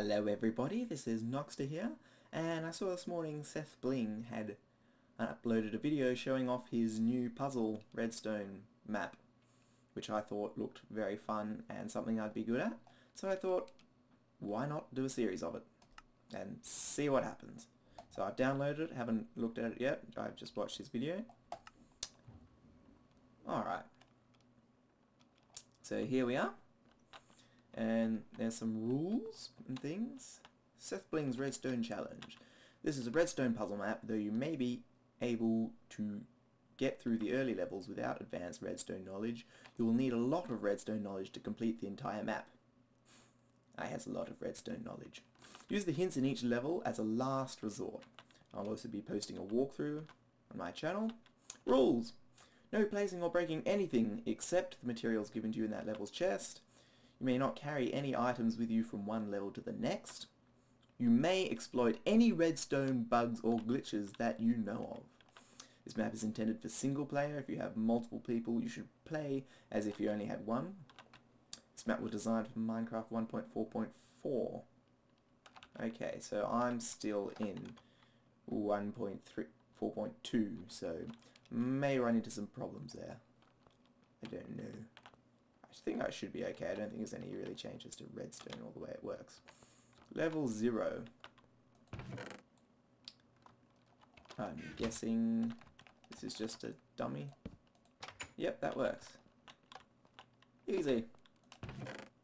Hello everybody, this is Noxter here, and I saw this morning SethBling had uploaded a video showing off his new puzzle Redstone map, which I thought looked very fun and something I'd be good at, so I thought, why not do a series of it and see what happens. So I've downloaded it, haven't looked at it yet, I've just watched his video. Alright, so here we are. And there's some rules and things. SethBling's Redstone Challenge. This is a redstone puzzle map, though you may be able to get through the early levels without advanced redstone knowledge. You will need a lot of redstone knowledge to complete the entire map. I has a lot of redstone knowledge. Use the hints in each level as a last resort. I'll also be posting a walkthrough on my channel. Rules. No placing or breaking anything except the materials given to you in that level's chest. You may not carry any items with you from one level to the next. You may exploit any redstone bugs or glitches that you know of. This map is intended for single player. If you have multiple people, you should play as if you only had one. This map was designed for Minecraft 1.4.4. Okay, so I'm still in 1.4.2, so may run into some problems there. I don't know. I think I should be okay. I don't think there's any really changes to redstone or the way it works. Level 0. I'm guessing this is just a dummy. Yep, that works. Easy.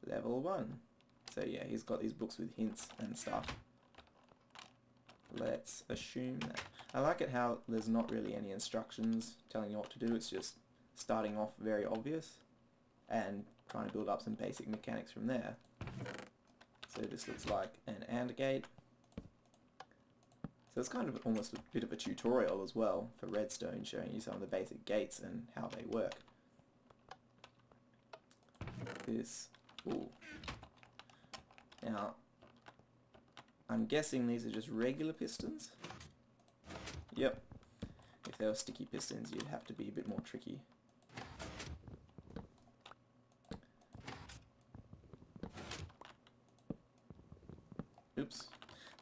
Level 1. So yeah, he's got these books with hints and stuff. Let's assume that. I like it how there's not really any instructions telling you what to do. It's just starting off very obvious and trying to build up some basic mechanics from there. So this looks like an AND gate. So it's kind of almost a bit of a tutorial as well for redstone, showing you some of the basic gates and how they work. This, ooh. Now, I'm guessing these are just regular pistons? Yep. If they were sticky pistons, you'd have to be a bit more tricky. Oops.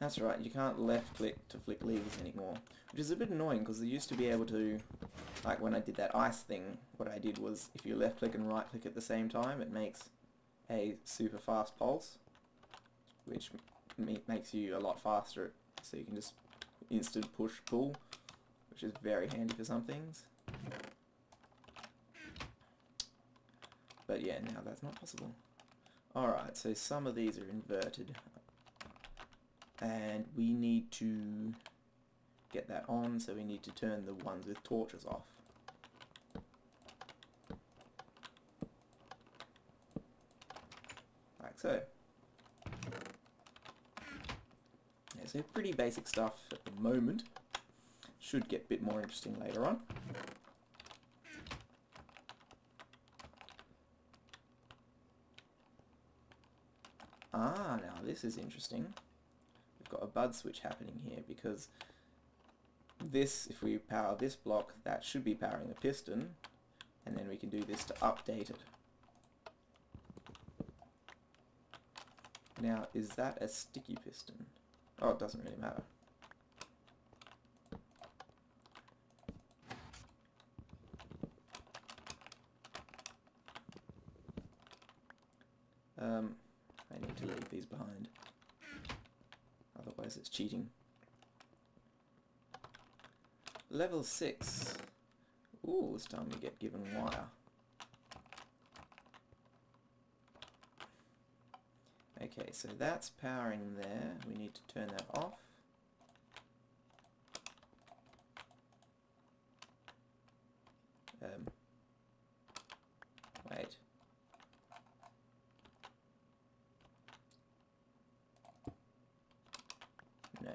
That's right, you can't left click to flick levers anymore, which is a bit annoying because they used to be able to, like when I did that ice thing, what I did was if you left click and right click at the same time, it makes a super fast pulse, which makes you a lot faster, so you can just instant push pull, which is very handy for some things. But yeah, now that's not possible. Alright, so some of these are inverted. And we need to get that on, so we need to turn the ones with torches off. Like so. Yeah, so pretty basic stuff at the moment. Should get a bit more interesting later on. Ah, now this is interesting. Got a bud switch happening here because this, if we power this block, that should be powering the piston, and then we can do this to update it. Now, is that a sticky piston? Oh, it doesn't really matter. I need to leave these behind. Otherwise it's cheating. Level 6. Ooh, it's time to get given wire. Okay, so that's powering there. We need to turn that off. Wait. No.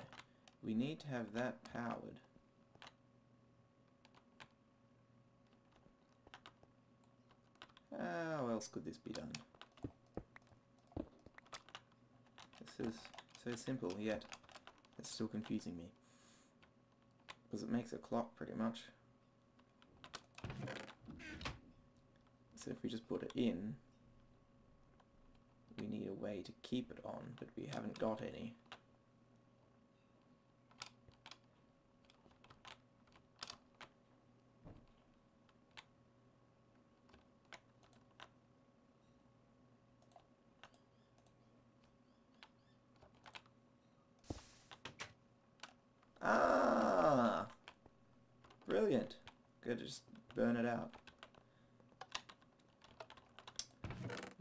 We need to have that powered. How else could this be done? This is so simple, yet it's still confusing me. Because it makes a clock, pretty much. So if we just put it in, we need a way to keep it on, but we haven't got any. Ah! Brilliant. Good, just burn it out.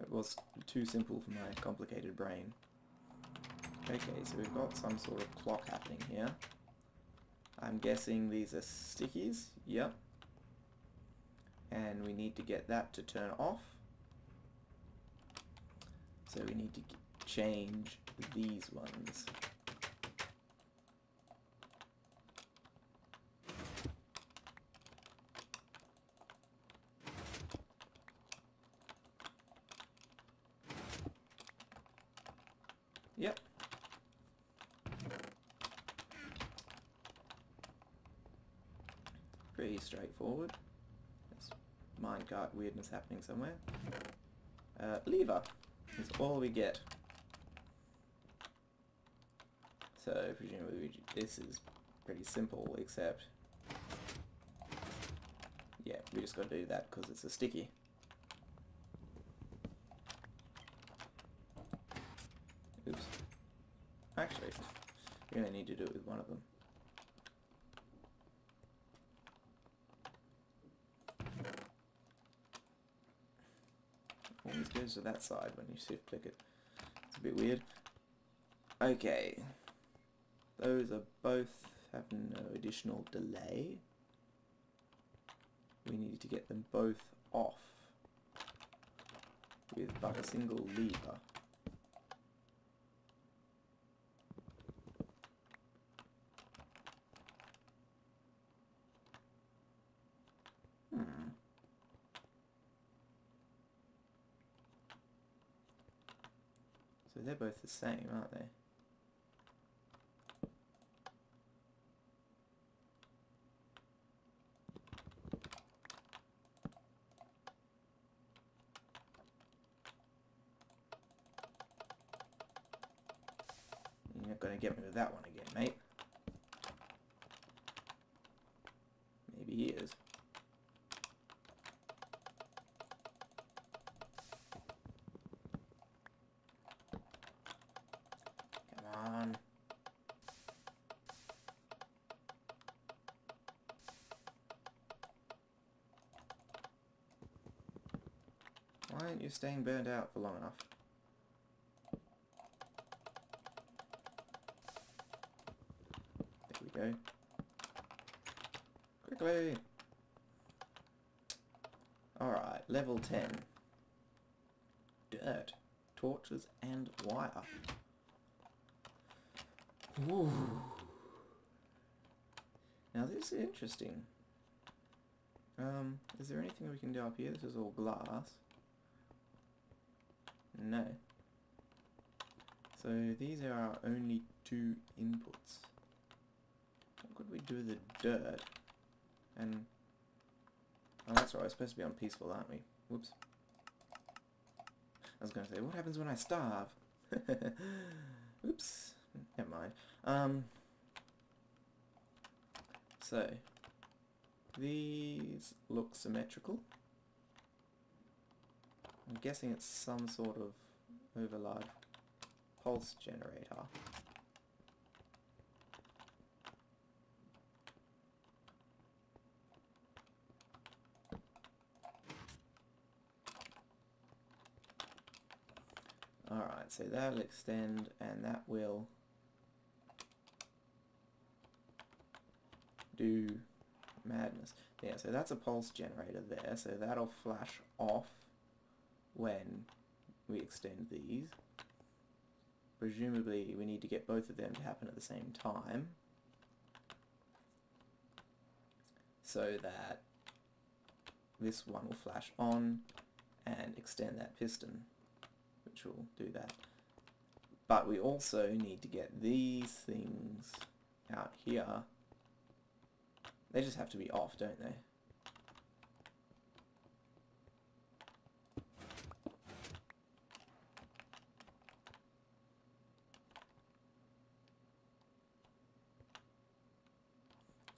It was too simple for my complicated brain. Okay, so we've got some sort of clock happening here. I'm guessing these are stickies. Yep. And we need to get that to turn off. So we need to change these ones. Yep. Pretty straightforward. There's minecart weirdness happening somewhere. Lever is all we get. So presumably this is pretty simple, except yeah, we just got to do that because it's a sticky. Oops. Actually, we're going to need to do it with one of them. Always goes to that side when you shift click it. It's a bit weird. Okay. Those are both have no additional delay. We need to get them both off with but a single lever. So they're both the same, aren't they? You're not going to get me with that one again, mate. Maybe he is. Come on. Why aren't you staying burned out for long enough? There we go. Quickly! Alright, level 10. Dirt, torches and wire. Ooh. Now this is interesting. Is there anything we can do up here? This is all glass. No. So these are our only two inputs. What could we do with the dirt? And oh, that's right, we're supposed to be on peaceful, aren't we? Whoops. I was going to say, what happens when I starve? Oops. Never mind. So these look symmetrical. I'm guessing it's some sort of overlarge pulse generator. Alright, so that'll extend and that will do madness. Yeah, so that's a pulse generator there, so that'll flash off when we extend these. Presumably we need to get both of them to happen at the same time so that this one will flash on and extend that piston, which will do that. But we also need to get these things out here. They just have to be off, don't they?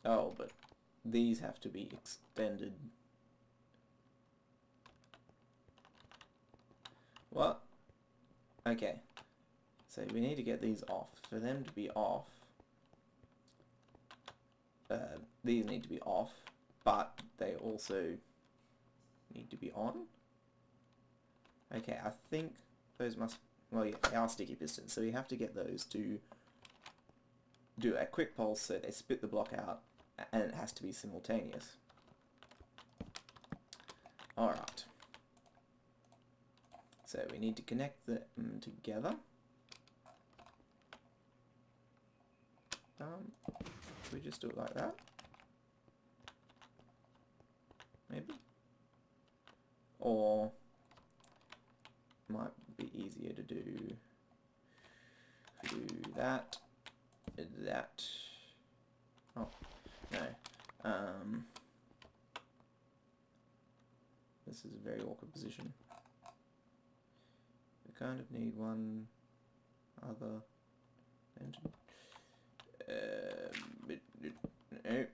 Oh, but these have to be extended. What? Okay. So we need to get these off. For them to be off, these need to be off, but they also need to be on. Okay, I think those must... Well, yeah, they are sticky pistons, so we have to get those to do a quick pulse so they spit the block out, and it has to be simultaneous. Alright. So we need to connect them together. Should we just do it like that? Maybe? Or might be easier to do that, that. Oh, no. This is a very awkward position. We kind of need one other engine. No.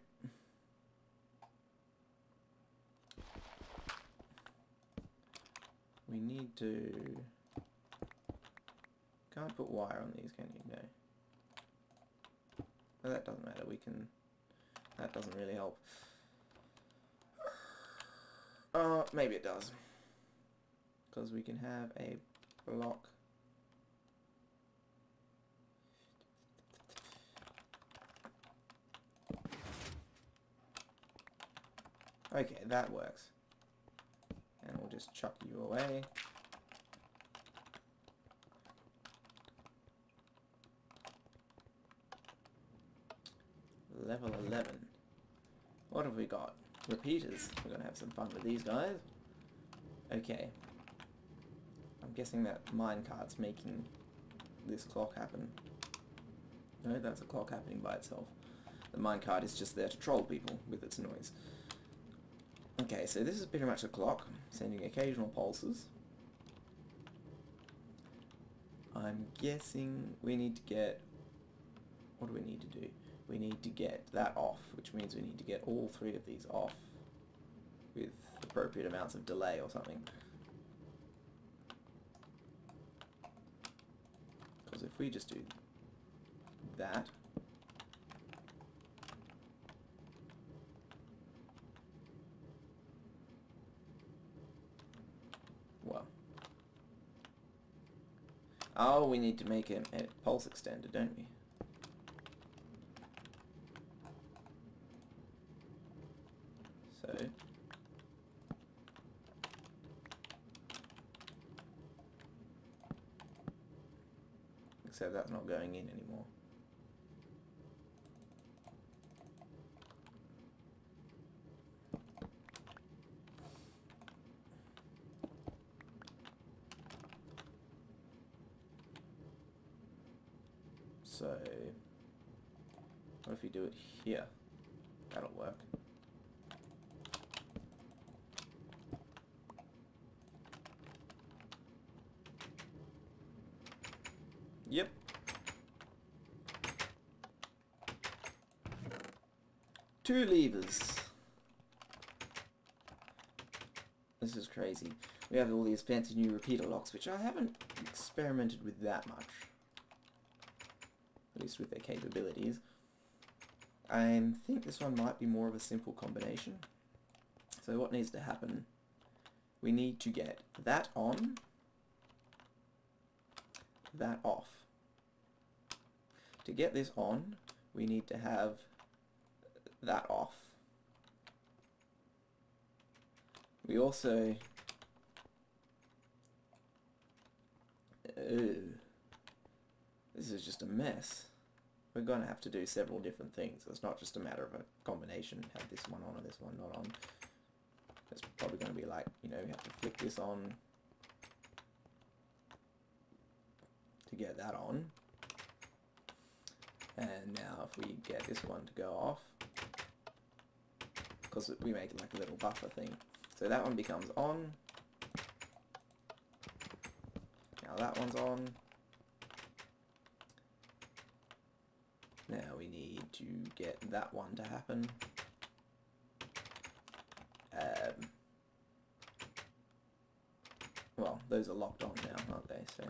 We need to... Can't put wire on these, can you? No. Well, that doesn't matter. We can... That doesn't really help. Maybe it does. Because we can have a block. Okay, that works. And we'll just chuck you away. Level 11. What have we got? Repeaters. We're going to have some fun with these guys. Okay. I'm guessing that minecart's making this clock happen. No, that's a clock happening by itself. The minecart is just there to troll people with its noise. Okay, so this is pretty much a clock, sending occasional pulses. I'm guessing we need to get... What do we need to do? We need to get that off, which means we need to get all three of these off with appropriate amounts of delay or something. Because if we just do that... Well. Oh, we need to make a pulse extender, don't we? So... Except that's not going in anymore. So, what if we do it here? That'll work. Yep. Two levers. This is crazy. We have all these fancy new repeater locks, which I haven't experimented with that much. At least with their capabilities. I think this one might be more of a simple combination. So what needs to happen? We need to get that on, that off. To get this on, we need to have that off. We also... This is just a mess. We're going to have to do several different things. It's not just a matter of a combination. Have this one on or this one not on. It's probably going to be like, you know, we have to flick this on to get that on. And now if we get this one to go off, because we make it like a little buffer thing. So that one becomes on. Now that one's on. Now we need to get that one to happen. Well, those are locked on now, aren't they? So.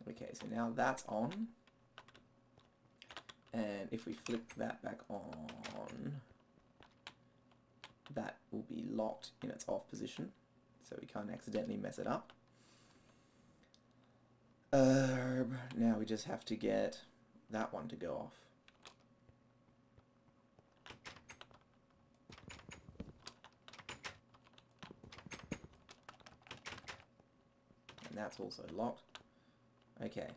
Okay, so now that's on. And if we flip that back on, that will be locked in its off position, so we can't accidentally mess it up. Now we just have to get that one to go off. And that's also locked. Okay,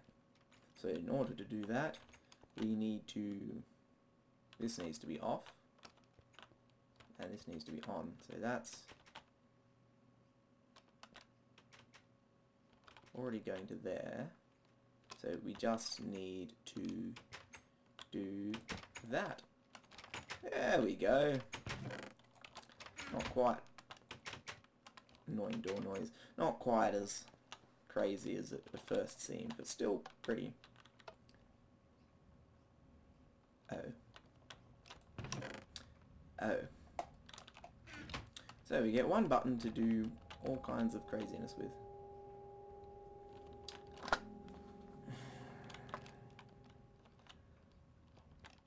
so in order to do that, we need to, this needs to be off, and this needs to be on, so that's already going to there, so we just need to do that. There we go. Not quite, annoying door noise, not quite as crazy as it at first seemed, but still pretty. Oh. So we get one button to do all kinds of craziness with.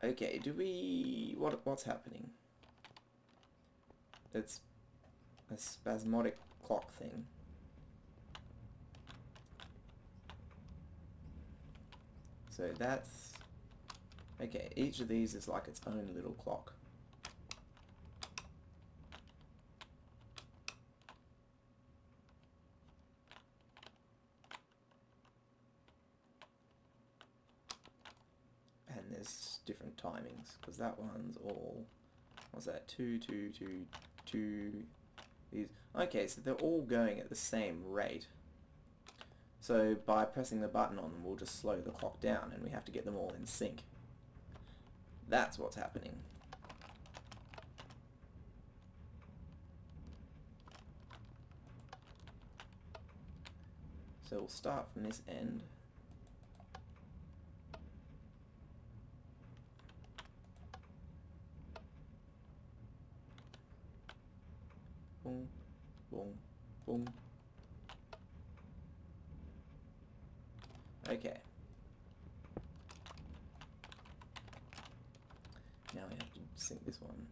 Okay, do we... what's happening? It's a spasmodic clock thing. So that's... okay, each of these is like its own little clock. And there's different timings, because that one's all... what's that? 2, 2, 2, 2... these... okay, so they're all going at the same rate. So by pressing the button on them, we'll just slow the clock down, and we have to get them all in sync. That's what's happening. So we'll start from this end. Boom, boom, boom. Okay. Now we have to sync this one.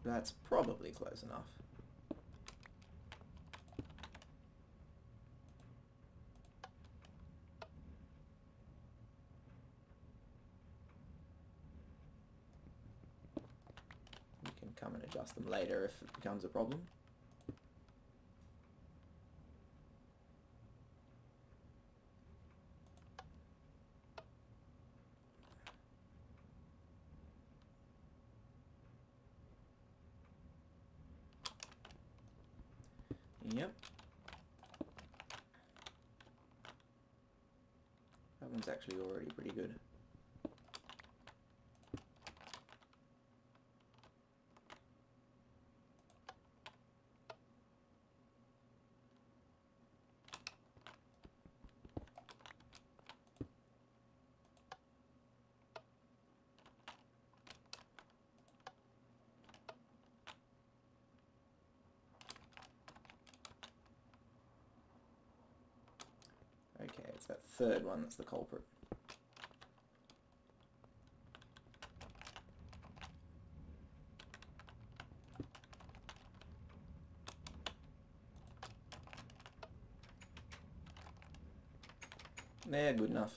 That's probably close enough. We can come and adjust them later if it becomes a problem. Yep. That one's actually already pretty good. Okay, it's that third one that's the culprit. There, good enough.